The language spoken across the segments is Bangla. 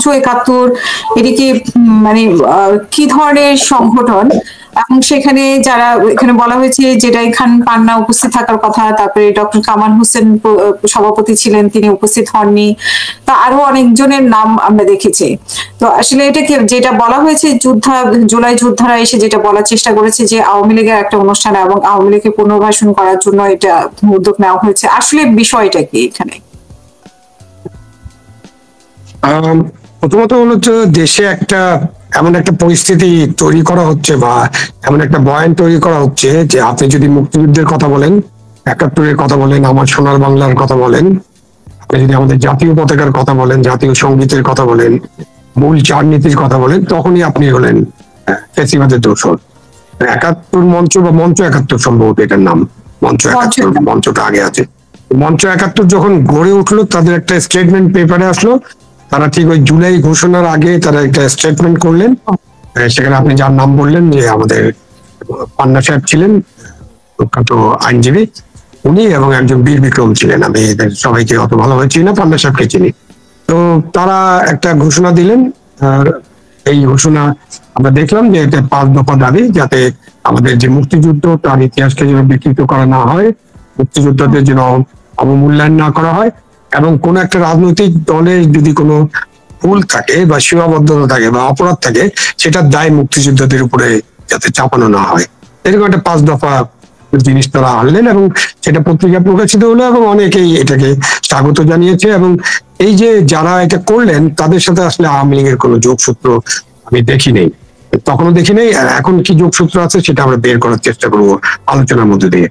মঞ্চ ৭১ এটি কি মানে কি ধরনের সংগঠন, এবং সেখানে যারা এখানে বলা হয়েছে যেটা খান পান্না উপস্থিত থাকার কথা, তারপরে ডক্টর কামাল হোসেন সভাপতি ছিলেন, তিনি উপস্থিত হননি, তা আরো অনেকজনের নাম আমরা দেখেছি। তো আসলে এটা কি যেটা বলা হয়েছে জুলাই যোদ্ধারা এসে যেটা বলার চেষ্টা করেছে যে আওয়ামী লীগের একটা অনুষ্ঠান এবং আওয়ামী লীগকে পুনর্বাসন করার জন্য এটা উদ্যোগ নেওয়া হয়েছে, আসলে বিষয়টা কি এখানে? প্রথমত হচ্ছে দেশে এমন একটা পরিস্থিতি তৈরি করা হচ্ছে বা এমন একটা বয়ান তৈরি করা হচ্ছে যে আপনি যদি মুক্তিযুদ্ধের কথা বলেন, ৭১-এর কথা বলেন, আমার সোনার বাংলার কথা বলেন, আপনি যদি আমাদের জাতীয় পতাকার কথা বলেন, জাতীয় সঙ্গীতের কথা বলেন, মূল চার নীতির কথা বলেন, তখনই আপনি হলেন ফ্যাসিবাদের দোষর। ৭১ মঞ্চ বা মঞ্চ ৭১ সম্ভবত এটার নাম, মঞ্চ ৭১, মঞ্চটা আগে আছে। মঞ্চ ৭১ যখন গড়ে উঠলো, তাদের একটা স্টেটমেন্ট পেপারে আসলো, তারা ঠিক ওই জুলাই ঘোষণার আগে তারা একটা স্টেটমেন্ট করলেন। সেখানে আপনি যার নাম বললেন যে আমাদের পান্না সাহেব ছিলেন, প্রখ্যাত আইনজীবী উনি, এবং একজন বীর বিক্রম ছিলেন। আমি এদের সবাইকে অত ভালোভাবে চিনি না, পান্না সাহেবকে চিনি। তো তারা একটা ঘোষণা দিলেন, আর এই ঘোষণা আমরা দেখলাম যে এটা 5 দফা দাবি, যাতে আমাদের যে মুক্তিযুদ্ধ তার ইতিহাসকে যেন বিকৃত করা না হয়, মুক্তিযোদ্ধাদের যেন অবমূল্যায়ন না করা হয়, এবং কোন একটা রাজনৈতিক দলের যদি কোনো ভুল থাকে বা সীমাবদ্ধতা থাকে বা অপরাধ থাকে, সেটার দায় মুক্তিযোদ্ধাদের উপরে যাতে চাপানো না হয়, এরকম একটা 5 দফা জিনিস তারা আনলেন, এবং সেটা পত্রিকা প্রকাশিত হলো এবং অনেকেই এটাকে স্বাগত জানিয়েছে। এবং এই যে যারা এটা করলেন তাদের সাথে আসলে আওয়ামী লীগের কোনো যোগসূত্র আমি দেখি নেই, তখনও দেখি নেই। এখন কি যোগসূত্র আছে সেটা আমরা বের করার চেষ্টা করবো আলোচনার মধ্যে দিয়ে।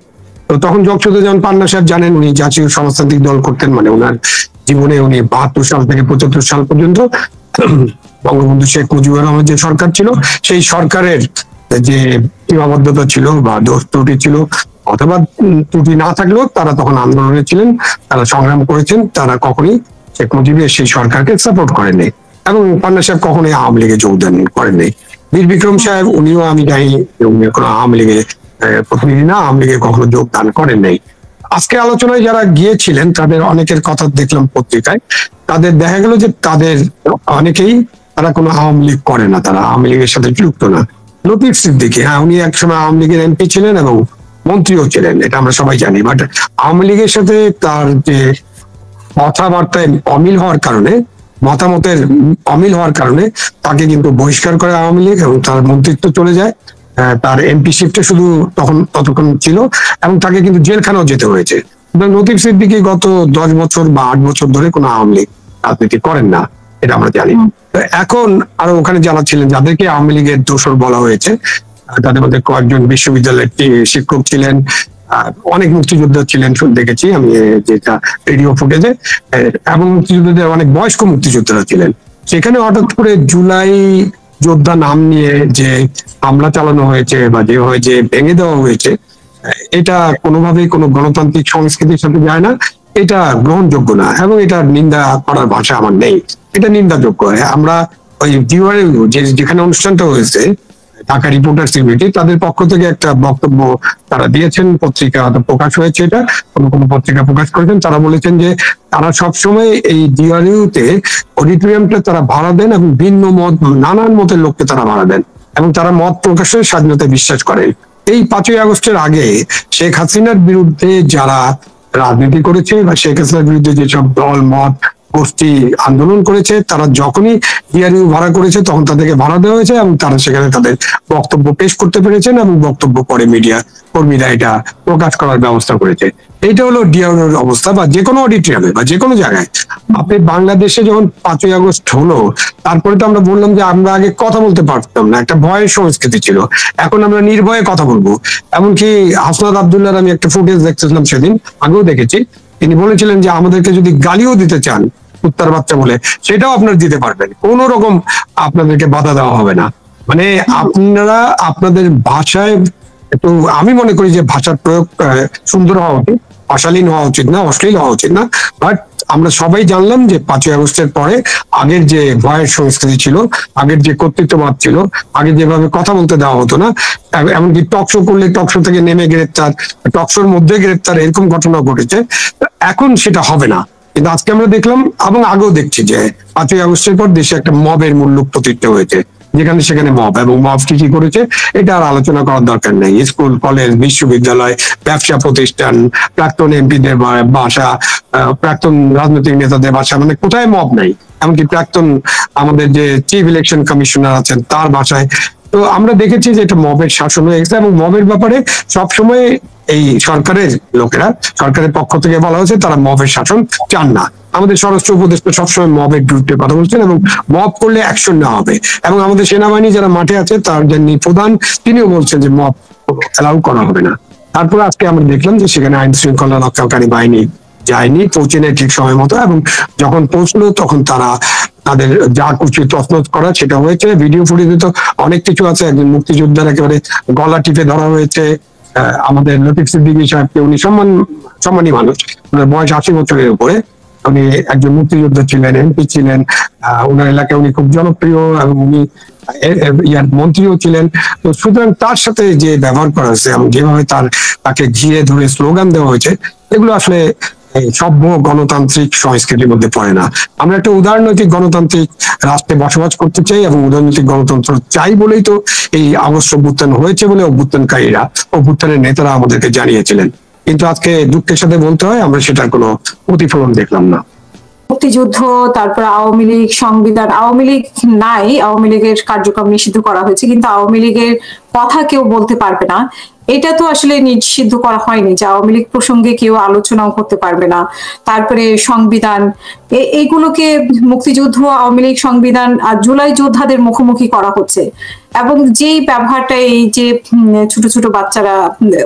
তো তখন যোগসূত্র যেমন পান্না সাহেব জানেন, উনি জাতীয় সমাজতান্ত্রিক দল করতেন, মানে ওনার জীবনে উনি ৭২ সাল থেকে ৭৫ সাল পর্যন্ত বঙ্গবন্ধু শেখ মুজিবুর রহমান যে সরকার ছিল, সেই সরকারের যে সীমাবদ্ধতা ছিল বা দোষ ত্রুটি ছিল, অথবা ত্রুটি না থাকলেও তারা তখন আন্দোলনে ছিলেন, তারা সংগ্রাম করেছেন, তারা কখনই শেখ মুজিবের সেই সরকারকে সাপোর্ট করেননি, এবং পান্না সাহেব কখনোই আওয়ামী লীগে যোগদান করেননি। বীর বিক্রম সাহেব উনিও আমি জানি উনি কোনো আওয়ামী লীগে প্রতিনিধি না, আওয়ামী লীগে কখনো যোগদান করেন নাই। আজকে আলোচনায় যারা গিয়েছিলেন তাদের অনেকের কথা দেখলাম পত্রিকায়, তাদের দেখা গেল যে তাদের অনেকেই তারা কোনো আওয়ামী লীগ করে না, তারা আওয়ামী লীগের সাথে যুক্ত না। লতিফ সিদ্দিকী, হ্যাঁ, উনি একসময় আওয়ামী লীগের এমপি ছিলেন এবং মন্ত্রীও ছিলেন, এটা আমরা সবাই জানি। বাট আওয়ামী লীগের সাথে তার যে কথাবার্তায় অমিল হওয়ার কারণে, মতামতের অমিল হওয়ার কারণে তাকে কিন্তু বহিষ্কার করে আওয়ামী লীগ এবং তার মন্ত্রিত্ব চলে যায়। তার এমপি শিফটে শুধু ততক্ষণ ছিল, এবং তাকে কিন্তু জেলখানাও যেতে হয়েছে। লতিফ সিদ্দিকী গত 10 বছর বা 8 বছর ধরে কোনো আওয়ামী লীগ রাজনীতি করেন না, এটা আমরা জানি। এখন আরো ওখানে যারা ছিলেন, যাদেরকে আওয়ামী লীগের দোষর বলা হয়েছে, তাদের মধ্যে কয়েকজন বিশ্ববিদ্যালয়ের শিক্ষক ছিলেন, অনেক মুক্তিযোদ্ধা ছিলেন, দেখেছি আমি যেটা রেডিও ফুটেজে, এবং মুক্তিযোদ্ধাদের অনেক বয়স্ক মুক্তিযোদ্ধারা ছিলেন। সেখানে হঠাৎ করে জুলাই যোদ্ধা নাম নিয়ে যে হামলা চালানো হয়েছে বা যেভাবে যে ভেঙে দেওয়া হয়েছে, এটা কোনোভাবেই কোনো গণতান্ত্রিক সংস্কৃতির সাথে যায় না, এটা গ্রহণযোগ্য না, এবং এটা নিন্দা করার ভাষা আমার নেই, এটা নিন্দাযোগ্য। আমরা ওই যেখানে অনুষ্ঠানটা হয়েছে ঢাকা রিপোর্টার্স ইউনিটি, তাদের পক্ষ থেকে একটা বক্তব্য তারা দিয়েছেন, পত্রিকা প্রকাশ হয়েছে, এটা কোনো পত্রিকা প্রকাশ করেছেন। তারা বলেছেন যে তারা সবসময় এই ডিআরইউতে অডিটোরিয়ামটা তারা ভাড়া দেন এবং ভিন্ন মত, নানান মতের লোককে তারা ভাড়া দেন, এবং তারা মত প্রকাশের স্বাধীনতায় বিশ্বাস করেন। এই 5ই আগস্টের আগে শেখ হাসিনার বিরুদ্ধে যারা রাজনীতি করেছে বা শেখ হাসিনার বিরুদ্ধে যেসব দল মত গোষ্ঠী আন্দোলন করেছে, তারা যখনই ডিআরইউ ভাড়া করেছে তখন তাদেরকে ভাড়া দেওয়া হয়েছে, এবং তারা সেখানে তাদের বক্তব্য পেশ করতে পেরেছেন, এবং বক্তব্য পরে মিডিয়া কর্মীরা এটা প্রকাশ করার ব্যবস্থা করেছে। এইটা হলো ডিআরইউর অবস্থা, বা যে কোনো অডিটোরিয়ামে বা যে কোনো জায়গায়। আপনি বাংলাদেশে যখন 5ই আগস্ট হলো, তারপরে তো আমরা বললাম যে আমরা আগে কথা বলতে পারতাম না, একটা ভয়ের সংস্কৃতি ছিল, এখন আমরা নির্ভয়ে কথা বলবো। এমনকি হাসনাত আব্দুল্লাহর আমি একটা ফুটেজ দেখতেছিলাম সেদিন, আগেও দেখেছি, তিনি বলেছিলেন যে আমাদেরকে যদি গালিও দিতে চান কুত্তার বাচ্চা বলে, সেটাও আপনারা দিতে পারবেন, কোন রকম আপনাদেরকে বাধা দেওয়া হবে না। মানে আপনারা আপনাদের ভাষায় একটু, আমি মনে করি যে ভাষার প্রয়োগ সুন্দর হওয়া উচিত, অশালীন হওয়া উচিত না, অশ্লীল হওয়া উচিত না। বাট আমরা সবাই জানলাম যে 5ই আগস্টের পরে আগের যে ভয়ের সংস্কৃতি ছিল, আগের যে কর্তৃত্ববাদ ছিল, আগে যেভাবে কথা বলতে দেওয়া হতো না, এমনকি টকশো করলে টকশো থেকে নেমে গ্রেপ্তার, টকশোর মধ্যে গ্রেপ্তার, এরকম ঘটনা ঘটেছে। এখন সেটা হবে না, কিন্তু আজকে আমরা দেখলাম এবং আগেও দেখছি যে 5ই আগস্টের পর দেশে একটা মবের মূল্য প্রতিষ্ঠা হয়েছে, যেখানে সেখানে মব, এবং মব কি কি করেছে এটা আর আলোচনা করার দরকার নেই। স্কুল, কলেজ, বিশ্ববিদ্যালয়, ব্যবসা প্রতিষ্ঠান, প্রাক্তন এমপিদের বাসা, প্রাক্তন রাজনৈতিক নেতাদের বাসা, মানে কোথায় মব নাই? এমনকি প্রাক্তন আমাদের যে চিফ ইলেকশন কমিশনার আছেন তার বাসায়। তো আমরা দেখেছি যে এটা মবের শাসন হয়ে গেছে, এবং মবের ব্যাপারে সবসময় এই সরকারের লোকেরা, সরকারের পক্ষ থেকে বলা হয়েছে তারা মবের শাসন চান না। আমাদের স্বরাষ্ট্র উপদেষ্টা সবসময় মবের বিরুদ্ধে কথা বলছেন, এবং মব করলে অ্যাকশন নেওয়া হবে। এবং আমাদের সেনাবাহিনী যারা মাঠে আছে তার যিনি প্রধান, তিনিও বলছেন যে মব অ্যালাউ করা হবে না। তারপর আজকে আমরা দেখলাম যে সেখানে আইন শৃঙ্খলা রক্ষাকারী বাহিনী যায়নি, পৌঁছে নেয় ঠিক সময় মতো, এবং যখন পৌঁছলো তখন তারা তাদের যা কিছু তছনছ করা সেটা হয়েছে। ভিডিও ফুটেজে তো অনেক কিছু আছে, একজন মুক্তিযোদ্ধার একেবারে গলা টিপে ধরা হয়েছে। আমাদের লতিফ সিদ্দিকী সাহেবকে, উনি সম্মানী মানুষ, ওনার বয়স 80 বছরের উপরে, উনি একজন মুক্তিযোদ্ধা ছিলেন, এমপি ছিলেন, ওনার এলাকায় উনি খুব জনপ্রিয়, এবং উনি ইয়ার মন্ত্রীও ছিলেন। তো সুতরাং তার সাথে যে ব্যবহার করা হয়েছে এবং যেভাবে তাকে ঘিরে ধরে স্লোগান দেওয়া হয়েছে, এগুলো আসলে সভ্য গণতান্ত্রিক সংস্কৃতির মধ্যে পড়ে না। আমরা একটা উদারনৈতিক গণতান্ত্রিক রাষ্ট্রে বসবাস করতে চাই, এবং উদারনৈতিক গণতন্ত্র চাই বলেই তো এই আগস্ট অভ্যুত্থান হয়েছে বলে অভ্যুত্থানকারীরা, অভ্যুত্থানের নেতারা আমাদেরকে জানিয়েছিলেন। কিন্তু আজকে দুঃখের সাথে বলতে হয় আমরা সেটার কোনো প্রতিফলন দেখলাম না। মুক্তিযুদ্ধ, তারপর আওয়ামী লীগ, সংবিধান, আওয়ামী লীগ নাই, আওয়ামী লীগের কার্যক্রম নিষিদ্ধ করা হয়েছে, কিন্তু আওয়ামী লীগের কথা কেউ বলতে পারবে না, এটা তো আসলে নিষিদ্ধ করা হয়নি যে আওয়ামী লীগ প্রসঙ্গে কেউ আলোচনাও করতে পারবে না। তারপরে সংবিধান, এইগুলোকে মুক্তিযুদ্ধ, আওয়ামী লীগ, সংবিধান আর জুলাই যোদ্ধাদের মুখোমুখি করা হচ্ছে। এবং যেই ব্যবহারটা এই যে ছোট ছোট বাচ্চারা,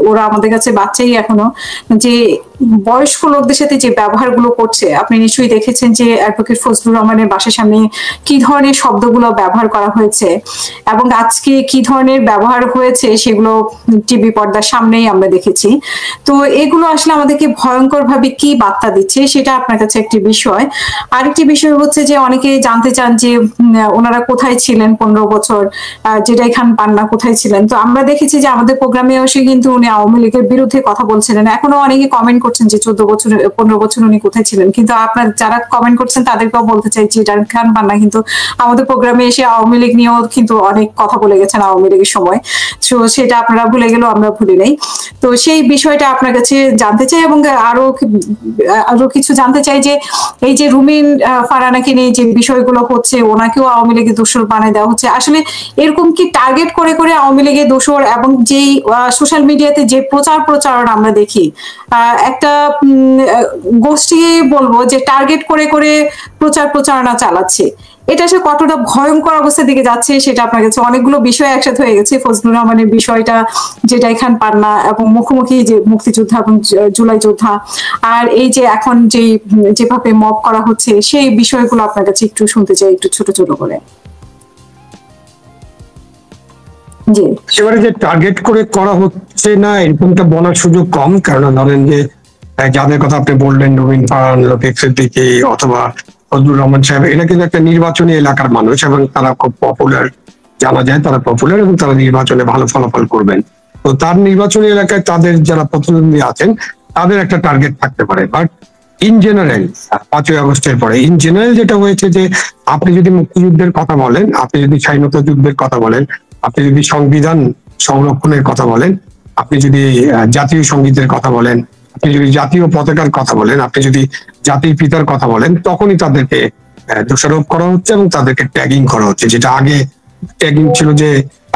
ওরা আমাদের কাছে বাচ্চাই এখনো, যে বয়স্ক লোকদের সাথে যে ব্যবহারগুলো করছে, আপনি নিশ্চয়ই দেখেছেন যে অ্যাডভোকেট ফজলুর রহমানের বাসার সামনে কি ধরনের শব্দগুলো ব্যবহার করা হয়েছে, এবং আজকে কি ধরনের ব্যবহার হয়েছে সেগুলো টিভি পর্দার সামনেই আমরা দেখেছি। তো এগুলো আসলে আমাদেরকে ভয়ঙ্কর ভাবে কি বার্তা দিচ্ছে সেটা আপনার কাছে একটি বিষয়। আরেকটি বিষয় হচ্ছে যে অনেকে জানতে চান যে ওনারা কোথায় ছিলেন 15 বছর, জেডাই খান পান্না কোথায় ছিলেন। তো আমরা দেখেছি যে আমাদের প্রোগ্রামে এসে কিন্তু উনি আওয়ামী লীগের বিরুদ্ধে কথা বলছিলেন। এখনো অনেকে কমেন্ট করছেন যে 14 বছর 15 বছর উনি কোথায় ছিলেন, কিন্তু আপনার যারা কমেন্ট করছেন তাদেরকেও বলতে চাই যে জেডাই খান পান্না কিন্তু আমাদের প্রোগ্রামে এসে আওয়ামী লীগ নিয়েও কিন্তু অনেক কথা বলে গেছেন আওয়ামী লীগের সময়। তো সেটা আপনারা ভুলে গেলেও আমরা ভুলি নাই। তো সেই বিষয়টা আপনার কাছে জানতে চাই, এবং আরো কিছু জানতে চাই যে এই যে রুমিন ফারহানাকে নিয়ে যে বিষয়গুলো হচ্ছে, ওনাকেও আওয়ামী লীগের দোষর বানিয়ে দেওয়া হচ্ছে, আসলে এরকম কি টার্গেট করে করে আওয়ামী লীগের দোষর, এবং যেই সোশ্যাল মিডিয়াতে যে প্রচারণা আমরা দেখি, একটা গোষ্ঠী বলবো যে টার্গেট করে করে প্রচারণা চালাচ্ছে, এটা আসলে কতটা ভয়ঙ্কর অবস্থার দিকে যাচ্ছে সেটা আপনার কাছে, অনেকগুলো বিষয় একসাথে হয়ে গেছে, ফজলুর রহমানের বিষয়টা, জেডাই খান পান্না এবং মুখোমুখি যে মুক্তিযোদ্ধা এবং জুলাই যোদ্ধা, আর এই যে এখন যেভাবে মব করা হচ্ছে, সেই বিষয়গুলো আপনার কাছে একটু শুনতে চাই, একটু ছোট ছোট করে। জি, এবারে যে টার্গেট করে করা হচ্ছে না এরকমটা বলার সুযোগ কম, কারণ ধরেন যে যাদের কথা আপনি বললেন, রুমিন ফারহান, লতিফ সিদ্দিকী অথবা ফজলুর রহমান সাহেব, এরা কিন্তু একটা নির্বাচনী এলাকার মানুষ, এবং তারা খুব পপুলার, জানা যায় তারা পপুলার, এবং তারা নির্বাচনে ভালো ফলাফল করবেন। তো তার নির্বাচনী এলাকায় তাদের যারা প্রতিদ্বন্দ্বী আছেন তাদের একটা টার্গেট থাকতে পারে। বাট ইন জেনারেল 5ই আগস্টের পরে ইন জেনারেল যেটা হয়েছে যে আপনি যদি মুক্তিযুদ্ধের কথা বলেন, আপনি যদি স্বাধীনতা যুদ্ধের কথা বলেন, আপনি যদি সংবিধান সংরক্ষণের কথা বলেন, আপনি যদি জাতীয় সঙ্গীতের কথা বলেন, আপনি যদি জাতীয় পতাকার কথা বলেন, আপনি যদি জাতির পিতার কথা বলেন, তখনই তাদেরকে দোষারোপ করা হচ্ছে এবং তাদেরকে ট্যাগিং করা হচ্ছে। যেটা আগে ট্যাগিং ছিল যে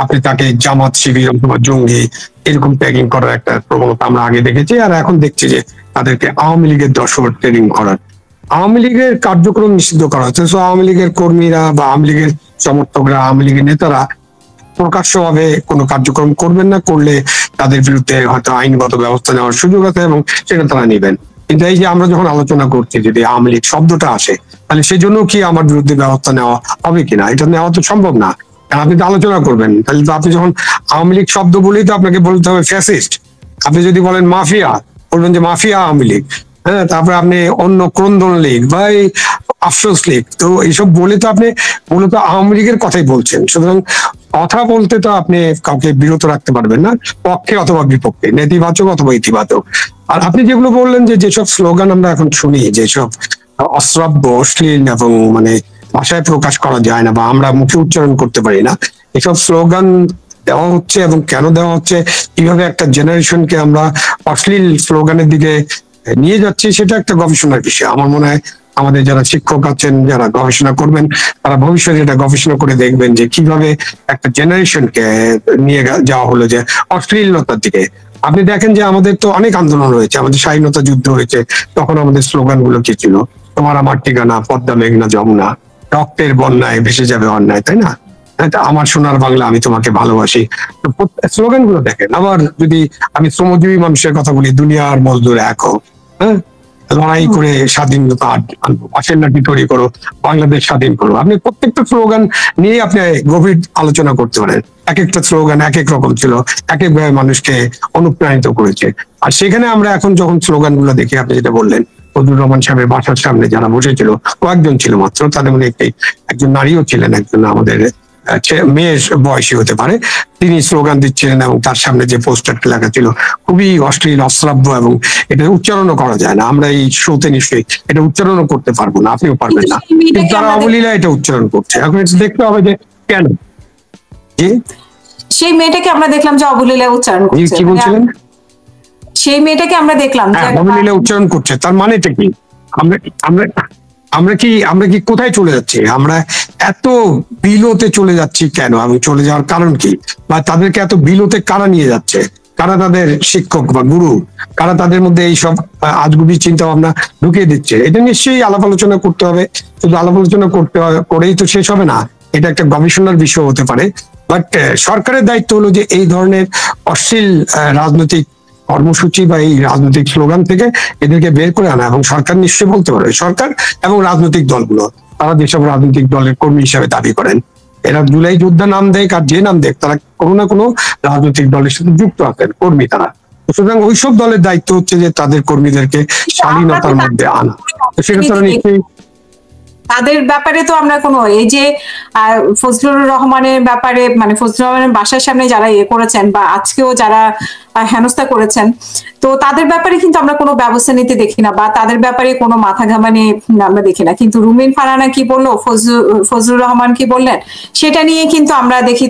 আপনি তাকে জামাত শিবির অথবা জঙ্গি এরকম ট্যাগিং করার একটা প্রবণতা আমরা আগে দেখেছি, আর এখন দেখছি যে তাদেরকে আওয়ামী লীগের দোষর ট্যাগিং করার, আওয়ামী লীগের কার্যক্রম নিষিদ্ধ করা হচ্ছে। তো আওয়ামী লীগের কর্মীরা বা আওয়ামী লীগের সমর্থকরা, আওয়ামী লীগের নেতারা প্রকাশ্যভাবে কোনো কার্যক্রম করবেন না, করলে তাদের বিরুদ্ধে হয়তো আইনগত ব্যবস্থা নেওয়ার সুযোগ আছে এবং সেটা তারা নেবেন। কিন্তু এই যে আমরা যখন আলোচনা করছি যদি আওয়ামী লীগ শব্দটা আসে, তাহলে সেজন্য কি আমার বিরুদ্ধে ব্যবস্থা নেওয়া হবে কিনা, এটা নেওয়া তো সম্ভব না। কারণ আপনি তো আলোচনা করবেন, তাহলে তো আপনি যখন আওয়ামী লীগ শব্দ বলেই তো আপনাকে বলতে হবে ফ্যাসিস্ট। আপনি যদি বলেন মাফিয়া, বলবেন যে মাফিয়া আওয়ামী লীগ, হ্যাঁ, তারপরে আপনি অন্য ক্রন্দন লীগ বা আফসোস লীগ, তো এইসব বলে তো আপনি মূলত আওয়ামী লীগের কথাই বলছেন। সুতরাং কথা বলতে তো আপনি কাউকে বিরত রাখতে পারবেন না, পক্ষে অথবা বিপক্ষে, নেতিবাচক অথবা ইতিবাচক। আর আপনি যেগুলো বললেন যে যেসব স্লোগান আমরা এখন শুনি, যেসব অশ্রাব্য, অশ্লীল এবং মানে ভাষায় প্রকাশ করা যায় না বা আমরা মুখে উচ্চারণ করতে পারি না, এসব স্লোগান দেওয়া হচ্ছে এবং কেন দেওয়া হচ্ছে, কিভাবে একটা জেনারেশনকে আমরা অশ্লীল স্লোগানের দিকে নিয়ে যাচ্ছি, সেটা একটা গবেষণার বিষয়। আমার মনে হয় আমাদের যারা শিক্ষক আছেন, যারা গবেষণা করবেন, তারা ভবিষ্যতে এটা গবেষণা করে দেখবেন যে কিভাবে একটা জেনারেশনকে নিয়ে যাওয়া হলো যে অশ্লীলতার দিকে। আপনি দেখেন যে আমাদের তো অনেক আন্দোলন হয়েছে, আমাদের স্বাধীনতা যুদ্ধ হয়েছে, তখন আমাদের স্লোগান গুলো কি ছিল? তোমার আমার ঠিকানা, পদ্মা মেঘনা যমুনা, রক্তের বন্যায় ভেসে যাবে অন্যায়, তাই না? আমার সোনার বাংলা, আমি তোমাকে ভালোবাসি। স্লোগান গুলো দেখেন। আবার যদি আমি শ্রমজীবী মানুষের কথা বলি, দুনিয়ার মজদুর এক হোক, হ্যাঁ, লড়াই করে স্বাধীনতা আনবো, পাশের লাঠি তৈরি করো, বাংলাদেশ স্বাধীন করো। আপনি প্রত্যেকটা স্লোগান নিয়ে আপনি গভীর আলোচনা করতে পারেন। এক একটা স্লোগান এক এক রকম ছিল, এক এক ভাবে মানুষকে অনুপ্রাণিত করেছে। আর সেখানে আমরা এখন যখন স্লোগান গুলো দেখি, আপনি যেটা বললেন, ফজলুর রহমান সাহেবের বাসার সামনে যারা বসেছিল, কয়েকজন ছিল মাত্র, তাদের মধ্যে একজন নারীও ছিলেন, একজন আমাদের মেয়ের বয়সী হতে পারে, তিনি স্লোগান দিচ্ছিলেন এবং তার সামনে যে পোস্টারটা লেখা ছিল খুবই অশ্লীল, অশ্রাব্য এবং এটা উচ্চারণও করা যায় না। আমরা এই শোতে নিশ্চয়ই এটা উচ্চারণও করতে পারবো না, আপনিও পারবেন না, কিন্তু তারা অবলীলা এটা উচ্চারণ করছে। এখন দেখতে হবে যে কেন। সেই মেয়েটাকে আমরা দেখলাম যে অবলীলা উচ্চারণ করছে। কি বলছিলেন? সেই মেয়েটাকে আমরা দেখলাম যে অবলীলা উচ্চারণ করছে, তার মানেটা কি? আমরা আমরা আমরা কি কোথায় চলে যাচ্ছি? আমরা এত বিলোতে চলে যাচ্ছি কেন, এবং চলে যাওয়ার কারণ কি? বা তাদেরকে এত বিলোতে কারা নিয়ে যাচ্ছে? কারা তাদের শিক্ষক বা গুরু? কারা তাদের মধ্যে এইসব আজগুবি চিন্তা ভাবনা ঢুকিয়ে দিচ্ছে? এটা নিশ্চয়ই আলাপ আলোচনা করতে হবে। শুধু আলাপ আলোচনা করেই তো শেষ হবে না, এটা একটা গবেষণার বিষয় হতে পারে। বাট সরকারের দায়িত্ব হলো যে এই ধরনের অশ্লীল রাজনৈতিক কর্মসূচি বা এই রাজনৈতিক স্লোগান থেকে এদেরকে বের করে আনা। এবং সরকার নিশ্চয়ই বলতে পারে, সরকার এবং রাজনৈতিক দলগুলো, তারা যেসব রাজনৈতিক দলের কর্মী হিসাবে দাবি করেন, এরা জুলাই যোদ্ধা নাম দেয় আর যে নাম দেয়, তারা কোনো না কোনো রাজনৈতিক দলের সাথে যুক্ত আছেন, কর্মী তারা। সুতরাং ওইসব দলের দায়িত্ব হচ্ছে যে তাদের কর্মীদেরকে স্বাধীনতার মধ্যে আনা। তো সেটা তারা নিশ্চয়ই, তাদের ব্যাপারে তো আমরা কোনো, এই যে ফজলুর রহমানের ব্যাপারে, মানে ফজলুর রহমানের বাসার সামনে যারা করেছেন বা আজকেও যারা হেনস্থা করেছেন, তো তাদের ব্যাপারে কিন্তু আমরা কোনো ব্যবস্থা নিতে দেখি না, বা তাদের ব্যাপারে কোনো মাথা ঘামানি আমরা দেখি না। কিন্তু রুমিন ফারহানা কি বললো, ফজলুর রহমান কি বললেন, সেটা নিয়ে কিন্তু আমরা দেখি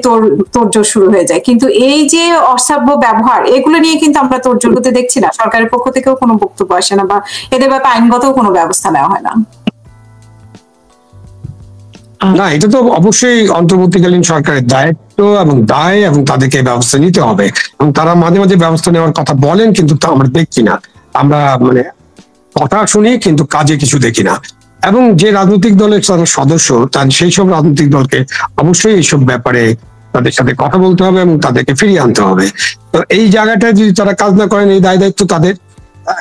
তোড়জোড় শুরু হয়ে যায়। কিন্তু এই যে অসভ্য ব্যবহার, এগুলো নিয়ে কিন্তু আমরা তোড়জোড় হতে দেখছি না। সরকারের পক্ষ থেকেও কোনো বক্তব্য আসে না, বা এদের ব্যাপারে আইনগত কোনো ব্যবস্থা নেওয়া হয় না। না, এটা তো অবশ্যই অন্তর্বর্তীকালীন সরকারের দায়িত্ব এবং দায়, এবং তাদেরকে ব্যবস্থা নিতে হবে। এবং তারা মাঝে মাঝে ব্যবস্থা নেওয়ার কথা বলেন, কিন্তু তা আমরা দেখছি না। আমরা মানে কথা শুনি কিন্তু কাজে কিছু দেখি না। এবং যে রাজনৈতিক দলের যারা সদস্য, তার সেই সব রাজনৈতিক দলকে অবশ্যই এইসব ব্যাপারে তাদের সাথে কথা বলতে হবে এবং তাদেরকে ফিরিয়ে আনতে হবে। তো এই জায়গাটায় যদি তারা কাজ না করেন, এই দায় দায়িত্ব তাদের।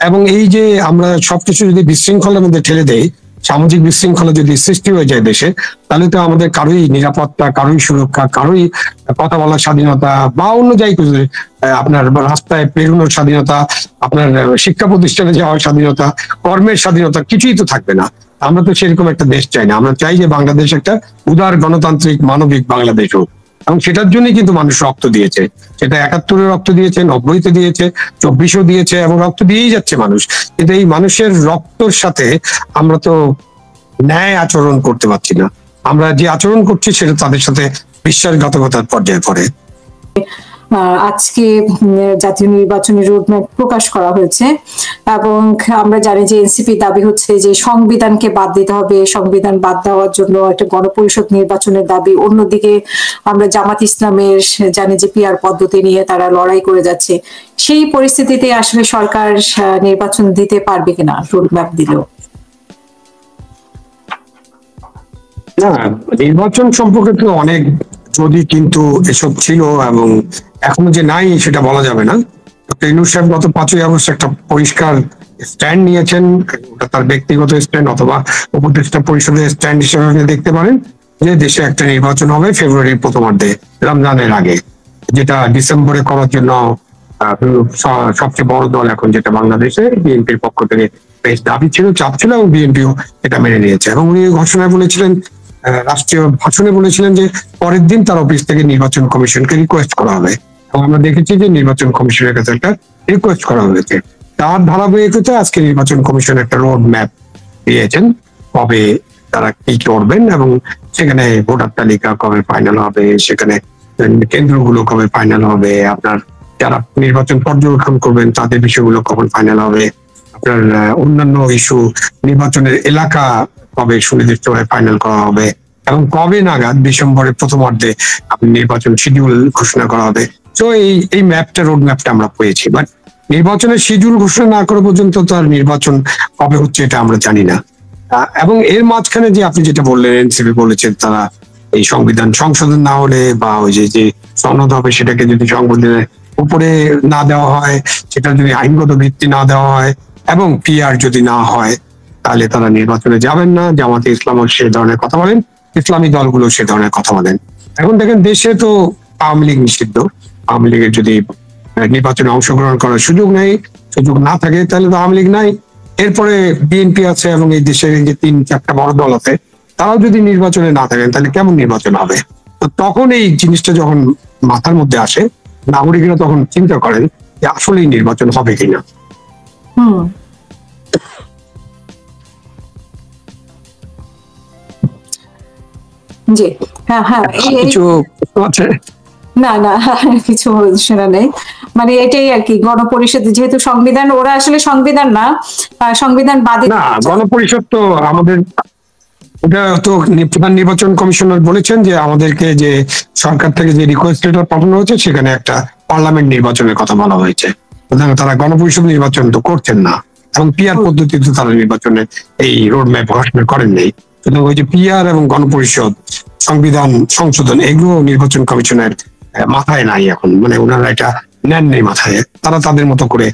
এবং এই যে আমরা সবকিছু যদি বিশৃঙ্খলার মধ্যে ঠেলে দেই, সামাজিক বিশৃঙ্খলা যদি সৃষ্টি হয়ে যায় দেশে, তাহলে তো আমাদের কারোই নিরাপত্তা, কারোই সুরক্ষা, কারোই কথা বলার স্বাধীনতা বা অন্য যাই কিছু, আপনার রাস্তায় পেরোনোর স্বাধীনতা, আপনার শিক্ষা প্রতিষ্ঠানে যাওয়ার স্বাধীনতা, কর্মের স্বাধীনতা, কিছুই তো থাকবে না। আমরা তো সেরকম একটা দেশ চাই না। আমরা চাই যে বাংলাদেশ একটা উদার, গণতান্ত্রিক, মানবিক বাংলাদেশ হোক। এবং সেটার জন্যই কিন্তু মানুষ রক্ত দিয়েছে। সেটা ৭১-এ রক্ত দিয়েছে, ৯০-তে দিয়েছে, ২৪-এও দিয়েছে, এবং রক্ত দিয়েই যাচ্ছে মানুষ। কিন্তু এই মানুষের রক্তর সাথে আমরা তো ন্যায় আচরণ করতে পারছি না। আমরা যে আচরণ করছি সেটা তাদের সাথে বিশ্বাসঘাতকতার পর্যায়ে পড়ে। আজকে জাতীয় নির্বাচনী রোডম্যাপ প্রকাশ করা হয়েছে, এবং আমরা জানি যে এনসিপি দাবি হচ্ছে যে সংবিধানকে বাদ দিতে হবে, সংবিধান বাদ দেওয়ার জন্য একটা গণপরিষদ নির্বাচনের দাবি। অন্যদিকে আমরা জামাত ইসলামের জানি যে পিআর পদ্ধতি নিয়ে তারা লড়াই করে যাচ্ছে। সেই পরিস্থিতিতে আসলে সরকার নির্বাচন দিতে পারবে কিনা রোডম্যাপ দিলেও? না, নির্বাচন সম্পর্কে তো অনেক যদি কিন্তু এসব ছিল, এবং এখনো যে নাই সেটা বলা যাবে না। ডক্টর ইউনূস সাহেব গত ৫ই আগস্ট একটা পরিষ্কার স্ট্যান্ড নিয়েছেন। ওটা তার ব্যক্তিগত স্ট্যান্ড অথবা উপদেষ্টা পরিষদের স্ট্যান্ড হিসেবে আপনি দেখতে পারেন, যে দেশে একটা নির্বাচন হবে ফেব্রুয়ারির প্রথমার্ধে, রমজানের আগে, যেটা ডিসেম্বরে করার জন্য সবচেয়ে বড় দল এখন যেটা বাংলাদেশে, বিএনপির পক্ষ থেকে বেশ দাবি ছিল, চাপ ছিল, এবং বিএনপিও এটা মেনে নিয়েছে। এবং উনি ঘোষণায় বলেছিলেন, রাষ্ট্রীয় ভাষণে বলেছিলেন যে পরের দিন তার অফিস থেকে নির্বাচন কমিশনকে রিকোয়েস্ট করা হবে। এবং আমরা দেখেছি যে নির্বাচন কমিশনের কাছে একটা রিকোয়েস্ট করা হয়েছে। তার ধারাবাহিকতা আজকে নির্বাচন কমিশন একটা রোড ম্যাপ দিয়েছেন কবে তারা কি করবেন, এবং সেখানে ভোটার তালিকা কবে ফাইনাল হবে, সেখানে কেন্দ্রগুলো কবে ফাইনাল হবে, আপনার যারা নির্বাচন পর্যবেক্ষণ করবেন তাদের বিষয়গুলো কখন ফাইনাল হবে, আপনার অন্যান্য ইস্যু নির্বাচনের এলাকা কবে সুনির্দিষ্টভাবে ফাইনাল করা হবে, এবং কবে নাগাদ ডিসেম্বরের প্রথমার্ধে আপনি নির্বাচন শিডিউল ঘোষণা করা হবে। তো এই ম্যাপটা, রোড ম্যাপটা আমরা পেয়েছি, বাট নির্বাচনের শিডিউল ঘোষণা না করা পর্যন্ত তার নির্বাচন কবে হচ্ছে এটা আমরা জানি না। এবং এর মাঝখানে যে আপনি যেটা বললেন, এনসিপি বলেছেন তারা এই সংবিধান সংশোধন না হলে বা ওই যে সনদ হবে সেটাকে যদি সংবিধানের উপরে না দেওয়া হয়, সেটা যদি আইনগত ভিত্তি না দেওয়া হয় এবং পিআর যদি না হয়, তাহলে তারা নির্বাচনে যাবেন না। জামাতে ইসলামও সে ধরনের কথা বলেন, ইসলামী দলগুলো সে ধরনের কথা বলেন। এখন দেখেন দেশে তো আওয়ামী লীগ নিষিদ্ধ, আওয়ামী লীগের যদি নির্বাচনে অংশগ্রহণ করার সুযোগ নেই, সুযোগ না থাকে, তাহলে তো আওয়ামী লীগ নাই। এরপরে বিএনপি আছে এবং এই দেশের এই যে 3-4টা বড় দল আছে, তারাও যদি নির্বাচনে না থাকেন তাহলে কেমন নির্বাচন হবে? তো তখন এই জিনিসটা যখন মাথার মধ্যে আসে, নাগরিকরা তখন চিন্তা করেন যে আসলেই নির্বাচন হবে কিনা। জি, হ্যাঁ হ্যাঁ, কিছু আছে না না কিছু শোনা নেই, মানে এটাই আর কি। গণপরিষদ যেহেতু সংবিধান, ওরা আসলে সংবিধান না, সংবিধান বাদে না, গণপরিষদ তো আমাদের, এটা তো প্রধান নির্বাচন কমিশনার বলেছেন যে আমাদেরকে যে সরকার থেকে যে রিকোয়েস্ট লেটার পাঠানো হয়েছে সেখানে একটা পার্লামেন্ট নির্বাচনের কথা বলা হয়েছে। তারা গণপরিষদ নির্বাচন তো করছেন না, এবং পিআর পদ্ধতিতে তারা নির্বাচনে এই রোড ম্যাপ ঘোষণা করেন নাই। সুতরাং ওই যে পিআর এবং গণপরিষদ, সংবিধান সংশোধন, এগুলো নির্বাচন কমিশনের মাথায় নাই এখন, মানে ওনারা এটা নেন নেই মাথায়। তারা তাদের মতো করে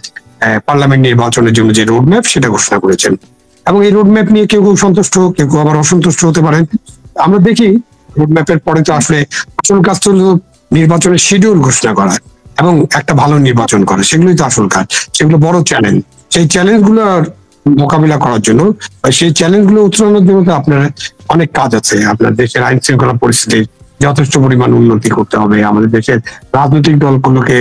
পার্লামেন্ট নির্বাচনের জন্য যে রোড ম্যাপ সেটা ঘোষণা করেছেন, এবং এই রোড ম্যাপ নিয়ে কেউ কেউ সন্তুষ্ট, কেউ কেউ আবার অসন্তুষ্ট হতে পারেন। আমরা দেখি রোড ম্যাপের পরে তো আসলে আসল কাজ তো নির্বাচনের শিডিউল ঘোষণা করা এবং একটা ভালো নির্বাচন করা, সেগুলোই তো আসল কাজ। সেগুলো বড় চ্যালেঞ্জ। সেই চ্যালেঞ্জ গুলো মোকাবিলা করার জন্য, সেই চ্যালেঞ্জ গুলো উত্তরণের জন্য তো আপনার অনেক কাজ আছে। আপনার দেশের আইন শৃঙ্খলা পরিস্থিতির যথেষ্ট পরিমাণ উন্নতি করতে হবে, আমাদের দেশের রাজনৈতিক দলগুলোকে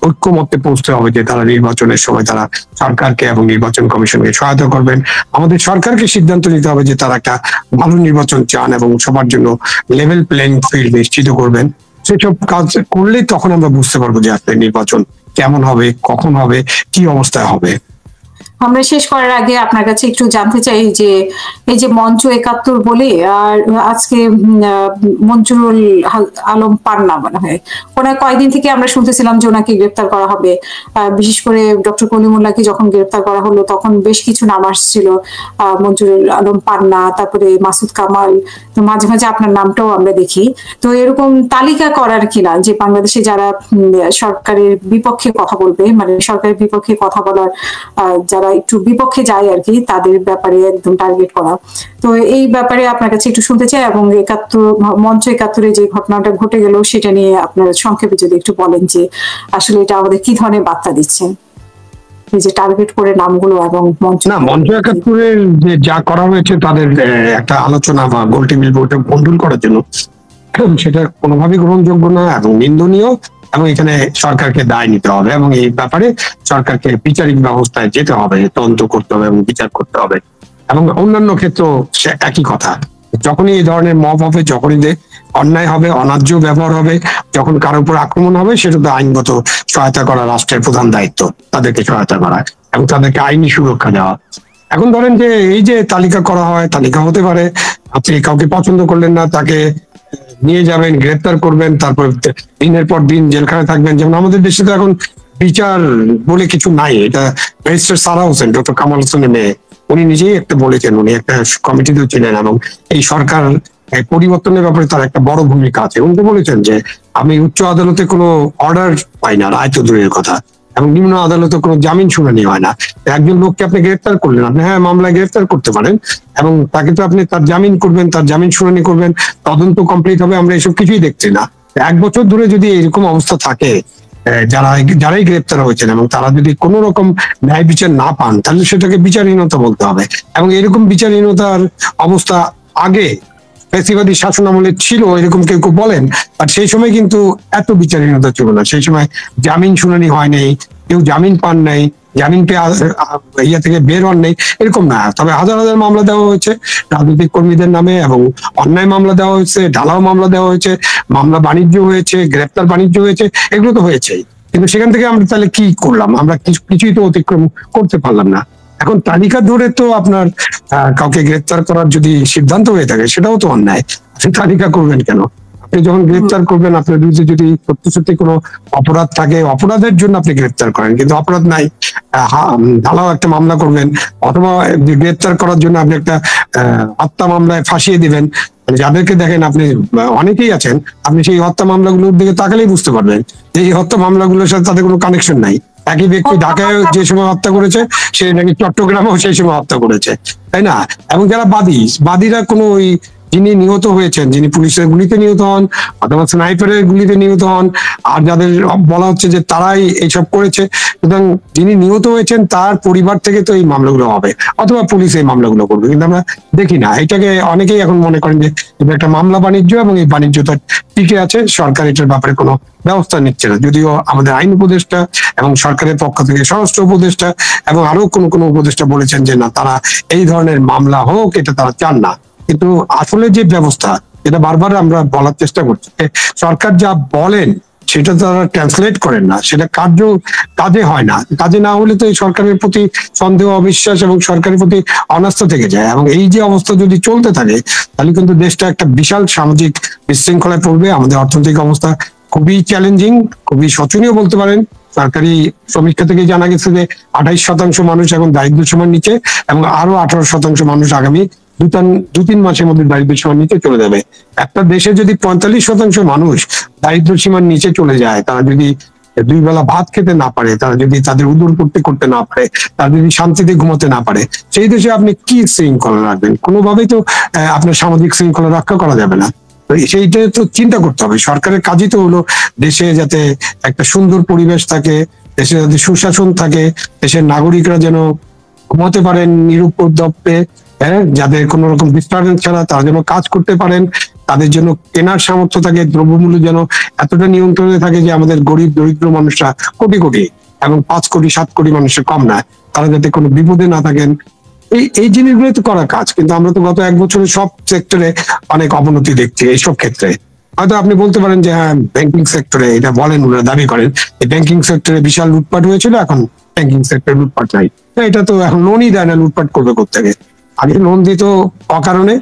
ঐক্যমত্যে পৌঁছতে হবে যে তারা নির্বাচনের সময় তারা সরকারকে এবং নির্বাচন কমিশনকে সহায়তা করবেন। আমাদের সরকারকে সিদ্ধান্ত নিতে হবে যে তারা একটা ভালো নির্বাচন চান এবং সবার জন্য লেভেল প্লেইং ফিল্ড নিশ্চিত করবেন। সেসব কাজ করলেই তখন আমরা বুঝতে পারবো যে আসলে নির্বাচন কেমন হবে, কখন হবে, কি অবস্থায় হবে। আমরা শেষ করার আগে আপনার কাছে একটু জানতে চাই যে এই যে মঞ্চ 71 বলে, আর আজকে মঞ্জুরুল আলম পান্না মনে হয়, ওনার কয়েকদিন থেকে আমরা শুনতেছিলাম যে ওনাকে গ্রেপ্তার করা হবে। বিশেষ করে ডক্টর কলিমুল্লাহকে যখন গ্রেপ্তার করা হলো তখন বেশ কিছু নাম আসছিল, মঞ্জুরুল আলম পান্না, তারপরে মাসুদ কামাল, তো মাঝে মাঝে আপনার নামটাও আমরা দেখি। তো এরকম তালিকা করার কিনা যে বাংলাদেশে যারা সরকারের বিপক্ষে কথা বলবে, মানে সরকারের বিপক্ষে কথা বলার যারা একটু বিপক্ষে যায় আর কি, তাদের ব্যাপারে একদম টার্গেট করা। তো এই ব্যাপারে আপনার কাছে একটু শুনতে চাই, এবং মঞ্চ 71 যে ঘটনাটা ঘটে গেল সেটা নিয়ে আপনার সংক্ষেপে যদি একটু বলেন যে আসলে এটা আমাদের কি ধরনের বার্তা দিচ্ছে, এই যে টার্গেট করে নামগুলো। এবং মঞ্চ 71 যে যা করা হয়েছে তাদের একটা আলোচনা বা গোল টেবিল বইটা বন্ধুল করার জন্য, সেটা কোনোভাবেই গ্রহণযোগ্য না এবং নিন্দনীয়, এবং এখানে সরকারকে দায় নিতে হবে এবং এই ব্যাপারে সরকারকে বিচারিক ব্যবস্থায় যেতে হবে, তদন্ত করতে হবে এবং বিচার করতে হবে। এবং অন্যান্য ক্ষেত্রেও একই কথা, যখনই এই ধরনের মব হবে, যখনই অন্যায় হবে, অন্যায্য ব্যবহার হবে, যখন কারোর উপর আক্রমণ হবে, সেটা তো আইনগত সহায়তা করা রাষ্ট্রের প্রধান দায়িত্ব, তাদেরকে সহায়তা করা এবং তাদেরকে আইনি সুরক্ষা দেওয়া। এখন ধরেন যে এই যে তালিকা করা হয়, তালিকা হতে পারে আপনি কাউকে পছন্দ করলেন না, তাকে নিয়ে যাবেন, গ্রেপ্তার করবেন, তারপর দিনের পর দিন জেলখানে থাকবেন। যেমন আমাদের দেশে তো এখন বিচার বলে কিছু নাই। এটা ব্যারিস্টার সারা হোসেন, ডক্টর কামাল হোসেনের মেয়ে, উনি নিজেই একটা বলেছেন, উনি একটা কমিটিতেও ছিলেন এবং এই সরকার পরিবর্তনের ব্যাপারে তার একটা বড় ভূমিকা আছে। উনি তো বলেছেন যে আমি উচ্চ আদালতে কোনো অর্ডার পাই না, রায় তো দূরের কথা, এবং নিম্ন আদালতে কোনো জামিন শুনানি হয় না। একজন লোককে আপনি গ্রেফতার করলেন, আপনি হ্যাঁ মামলায় গ্রেফতার করতে পারেন, এবং তাকে তো আপনি তার জামিন করবেন, তার জামিন শুনানি করবেন, তদন্ত কমপ্লিট হবে, আমরা এসব কিছুই দেখছি না। 1 বছর ধরে যদি এরকম অবস্থা থাকে, যারাই গ্রেপ্তার হয়েছেন এবং তারা যদি কোন রকম ন্যায় বিচার না পান, তাহলে সেটাকে বিচারহীনতা বলতে হবে। এবং এরকম বিচারহীনতার অবস্থা আগে ফ্যাসিবাদী শাসন আমলে ছিল, এরকম কেউ কেউ বলেন, আর সেই সময় কিন্তু এত বিচারহীনতা ছিল না। সেই সময় জামিন শুনানি হয় নাই, কেউ জামিন পান নাই, জামিন পেয়ে ইয়ে থেকে বের হন নেই, এরকম না। তবে হাজার হাজার মামলা দেওয়া হয়েছে রাজনৈতিক কর্মীদের নামে, এবং অন্যায় মামলা দেওয়া হয়েছে, ঢালাও মামলা দেওয়া হয়েছে, মামলা বাণিজ্য হয়েছে, গ্রেপ্তার বাণিজ্য হয়েছে, এগুলো তো হয়েছেই। কিন্তু সেখান থেকে আমরা তাহলে কি করলাম? আমরা কিছুই তো অতিক্রম করতে পারলাম না। এখন তালিকা ধরে তো আপনার কাউকে গ্রেপ্তার করার যদি সিদ্ধান্ত হয়ে থাকে, সেটাও তো অন্যায়। আপনি তালিকা করবেন কেন? আপনি যখন গ্রেপ্তার করবেন, আপনার বিরুদ্ধে যদি সত্যি সত্যি কোনো অপরাধ থাকে, অপরাধের জন্য আপনি গ্রেপ্তার করেন, কিন্তু অপরাধ নাই, ঢালাও একটা মামলা করবেন, অথবা গ্রেপ্তার করার জন্য আপনি একটা হত্যা মামলায় ফাঁসিয়ে দিবেন। যাদেরকে দেখেন আপনি, অনেকেই আছেন, আপনি সেই হত্যা মামলাগুলোর দিকে তাকালেই বুঝতে পারবেন যে এই হত্যা মামলাগুলোর সাথে তাদের কোনো কানেকশন নাই। একই ব্যক্তি ঢাকায় যে সময় হত্যা করেছে, সে নাকি চট্টগ্রামেও সেই সময় হত্যা করেছে, তাই না? এবং যারা বাদীরা কোনো ওই যিনি নিহত হয়েছেন, যিনি পুলিশের গুলিতে নিহত হন অথবা স্নাইপারের গুলিতে নিহত হন, আর যাদের বলা হচ্ছে যে তারাই এইসব করেছে, সুতরাং যিনি নিহত হয়েছেন তার পরিবার থেকে তো এই মামলাগুলো হবে, অথবা পুলিশ এই মামলাগুলো করবে। কিন্তু আমরা দেখি না। এটাকে অনেকেই এখন মনে করেন যে এটা একটা মামলা বাণিজ্য, এবং এই বাণিজ্যটা টিকে আছে, সরকার এটার ব্যাপারে কোনো ব্যবস্থা নিচ্ছে না। যদিও আমাদের আইন উপদেষ্টা এবং সরকারের পক্ষ থেকে স্বরাষ্ট্র উপদেষ্টা এবং আরো কোনো উপদেষ্টা বলেছেন যে না, তারা এই ধরনের মামলা হোক এটা তারা চান না। কিন্তু আসলে যে ব্যবস্থা, এটা বারবার আমরা বলার চেষ্টা করছি, সরকার যা বলেন সেটা তারা ট্রান্সলেট করেন না, সেটা কাজে হয় না। কাজে না হলে তো এই সরকারের প্রতি সন্দেহ, অবিশ্বাস এবং সরকারের প্রতি অনাস্থা থেকে যায়। এবং এই যে অবস্থা যদি চলতে থাকে, তাহলে কিন্তু দেশটা একটা বিশাল সামাজিক বিশৃঙ্খলায় পড়বে। আমাদের অর্থনৈতিক অবস্থা খুবই চ্যালেঞ্জিং, খুবই শোচনীয় বলতে পারেন। সরকারি সমীক্ষা থেকে জানা গেছে যে 28% মানুষ এখন দারিদ্র সীমার নিচে, এবং আরো 18% মানুষ আগামী 2-3 মাসের মধ্যে দারিদ্র সীমার নিচে চলে যাবে। একটা দেশে যদি 45% মানুষ দারিদ্র সীমার নিচে চলে যায়, তারা যদি 2 বেলা ভাত খেতে না পারে, তারা যদি তাদের উদর করতে না পারে, তারা যদি শান্তিতে ঘুমাতে না পারে, সেই দেশে আপনি কি শৃঙ্খলা রাখবেন? কোনোভাবেই তো আপনার সামাজিক শৃঙ্খলা রক্ষা করা যাবে না। তো সেইটা তো চিন্তা করতে হবে। সরকারের কাজই তো হলো দেশে যাতে একটা সুন্দর পরিবেশ থাকে, দেশে যাতে সুশাসন থাকে, দেশের নাগরিকরা যেন ঘুমাতে পারেন নিরুপদ্রবে, হ্যাঁ, যাদের কোন রকম ডিস্টারবেন্স ছাড়া তারা যেন কাজ করতে পারেন, তাদের জন্য কেনার সামর্থ্য থাকে, দ্রব্যমূল্য যেন এতটা নিয়ন্ত্রণে থাকে যে আমাদের গরিব দরিদ্র মানুষরা কোটি এবং 5 কোটি 7 কোটি মানুষের কম না, তারা যাতে কোনো বিপদে না থাকেন। এই জিনিসগুলো তো করা কাজ। কিন্তু আমরা তো গত 1 বছরে সব সেক্টরে অনেক অবনতি দেখছি। এইসব ক্ষেত্রে হয়তো আপনি বলতে পারেন যে হ্যাঁ, ব্যাংকিং সেক্টরে, এটা বলেন, ওরা দাবি করেন এই ব্যাংকিং সেক্টরে বিশাল লুটপাট হয়েছিল, এখন ব্যাংকিং সেক্টরে লুটপাট নাই। এটা তো এখন লোনই দেয় না, লুটপাট করবে কোত্থেকে? আগে লোন দিত অকারণে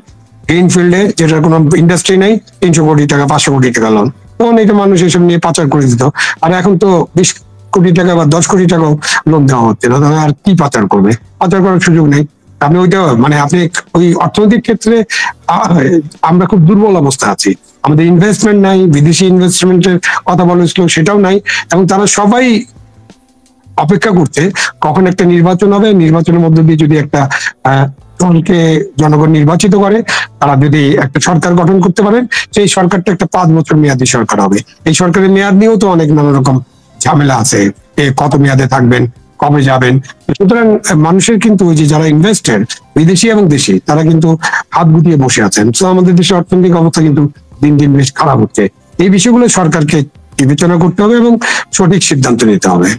গ্রিন ফিল্ডে, যেটার কোনো ইন্ডাস্ট্রি নেই, 300 কোটি টাকা 500 কোটি টাকা লোন, তখন এটা মানুষ এসব নিয়ে পাচার করে দিত। আর এখন তো 20 কোটি টাকা বা 10 কোটি টাকাও লোন দেওয়া হচ্ছে না, তাহলে আর কি পাচার করবে? পাচার করার সুযোগ নেই। আপনি ওইটা মানে আপনি ওই অর্থনৈতিক ক্ষেত্রে আমরা খুব দুর্বল অবস্থা আছি। আমাদের ইনভেস্টমেন্ট নাই, বিদেশি ইনভেস্টমেন্টের কথা বলা হয়েছিল সেটাও নাই, এবং তারা সবাই অপেক্ষা করছে কখন একটা নির্বাচন হবে, নির্বাচনের মধ্যে দিয়ে যদি একটা দলকে জনগণ নির্বাচিত করে, তারা যদি একটা সরকার গঠন করতে পারেন, সেই সরকারটা একটা 5 বছর মেয়াদী সরকার হবে। এই সরকারের মেয়াদ নিয়েও তো অনেক নানা রকম ঝামেলা আছে, কত মেয়াদে থাকবেন, কবে যাবেন। সুতরাং মানুষের কিন্তু ওই যে যারা ইনভেস্টেড, বিদেশি এবং দেশি, তারা কিন্তু হাত গুটিয়ে বসে আছেন। তো আমাদের দেশের অর্থনৈতিক অবস্থা কিন্তু দিন দিন বেশ খারাপ হচ্ছে। এই বিষয়গুলো সরকারকে বিবেচনা করতে হবে এবং সঠিক সিদ্ধান্ত নিতে হবে।